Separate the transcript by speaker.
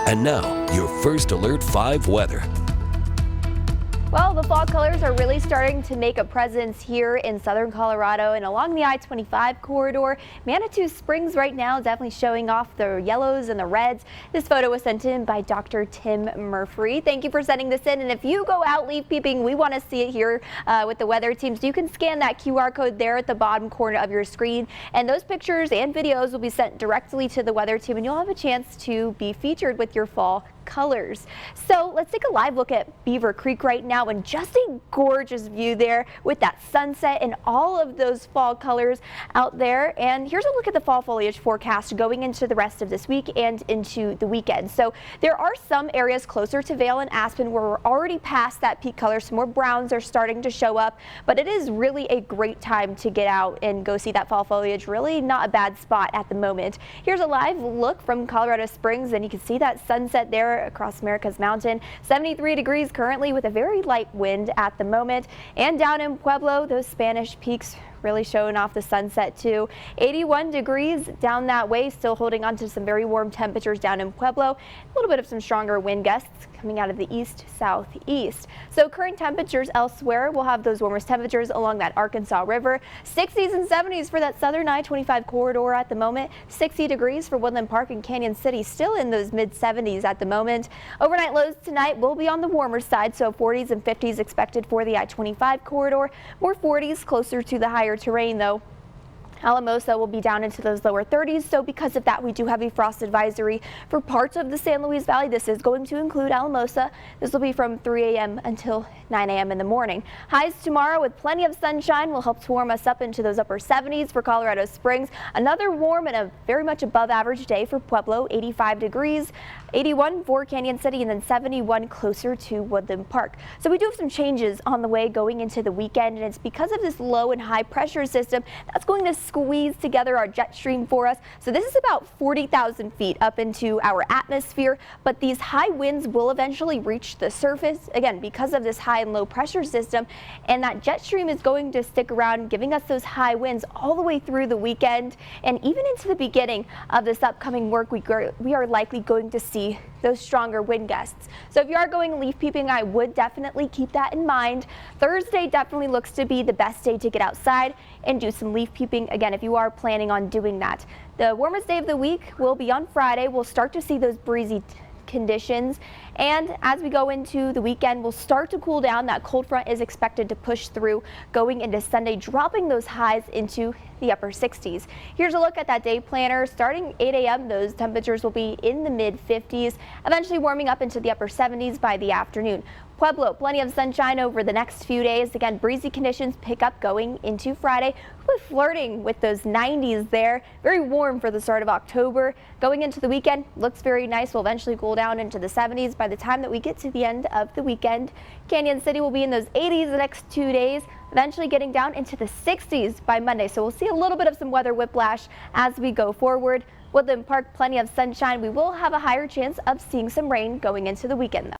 Speaker 1: And now, your first Alert 5 weather.
Speaker 2: Well, the fall colors are really starting to make a presence here in southern Colorado and along the I-25 corridor. Manitou Springs right now definitely showing off the yellows and the reds. This photo was sent in by Dr. Tim Murphy. Thank you for sending this in. And if you go out leaf peeping, we want to see it here with the weather teams. You can scan that QR code there at the bottom corner of your screen, and those pictures and videos will be sent directly to the weather team, and you'll have a chance to be featured with your fall colors. So let's take a live look at Beaver Creek right now, and just a gorgeous view there with that sunset and all of those fall colors out there. And here's a look at the fall foliage forecast going into the rest of this week and into the weekend. So there are some areas closer to Vail and Aspen where we're already past that peak color. Some more browns are starting to show up, but it is really a great time to get out and go see that fall foliage. Really not a bad spot at the moment. Here's a live look from Colorado Springs, and you can see that sunset there across America's Mountain. 73 degrees currently with a very light wind at the moment. And down in Pueblo, those Spanish peaks really showing off the sunset too. 81 degrees down that way, still holding on to some very warm temperatures down in Pueblo. A little bit of some stronger wind gusts coming out of the east southeast. So current temperatures elsewhere, we'll have those warmest temperatures along that Arkansas River. 60s and 70s for that southern I-25 corridor at the moment. 60 degrees for Woodland Park and Canyon City, still in those mid 70s at the moment. Overnight lows tonight will be on the warmer side, so 40s and 50s expected for the I-25 corridor. More 40s closer to the higher terrain though. Alamosa will be down into those lower 30s, so because of that we do have a frost advisory for parts of the San Luis Valley. This is going to include Alamosa. This will be from 3 a.m. until 9 a.m. in the morning. Highs tomorrow with plenty of sunshine will help to warm us up into those upper 70s for Colorado Springs. Another warm and a very much above average day for Pueblo, 85 degrees, 81 for Canyon City, and then 71 closer to Woodland Park. So we do have some changes on the way going into the weekend, and it's because of this low and high pressure system that's going to squeeze together our jet stream for us. So this is about 40,000 feet up into our atmosphere, but these high winds will eventually reach the surface again because of this high and low pressure system, and that jet stream is going to stick around, giving us those high winds all the way through the weekend and even into the beginning of this upcoming work week. We are likely going to see those stronger wind gusts. So if you are going leaf peeping, I would definitely keep that in mind. Thursday definitely looks to be the best day to get outside and do some leaf peeping again if you are planning on doing that. The warmest day of the week will be on Friday. We'll start to see those breezy conditions, and as we go into the weekend we'll start to cool down. That cold front is expected to push through going into Sunday, dropping those highs into the upper 60s. Here's a look at that day planner. Starting 8 a.m. those temperatures will be in the mid 50s, eventually warming up into the upper 70s by the afternoon. Pueblo, plenty of sunshine over the next few days. Again, breezy conditions pick up going into Friday. We're flirting with those 90s there. Very warm for the start of October. Going into the weekend, looks very nice. We'll eventually cool down into the 70s by the time that we get to the end of the weekend. Canyon City will be in those 80s the next 2 days, eventually getting down into the 60s by Monday. So we'll see a little bit of some weather whiplash as we go forward. Woodland Park, plenty of sunshine. We will have a higher chance of seeing some rain going into the weekend though.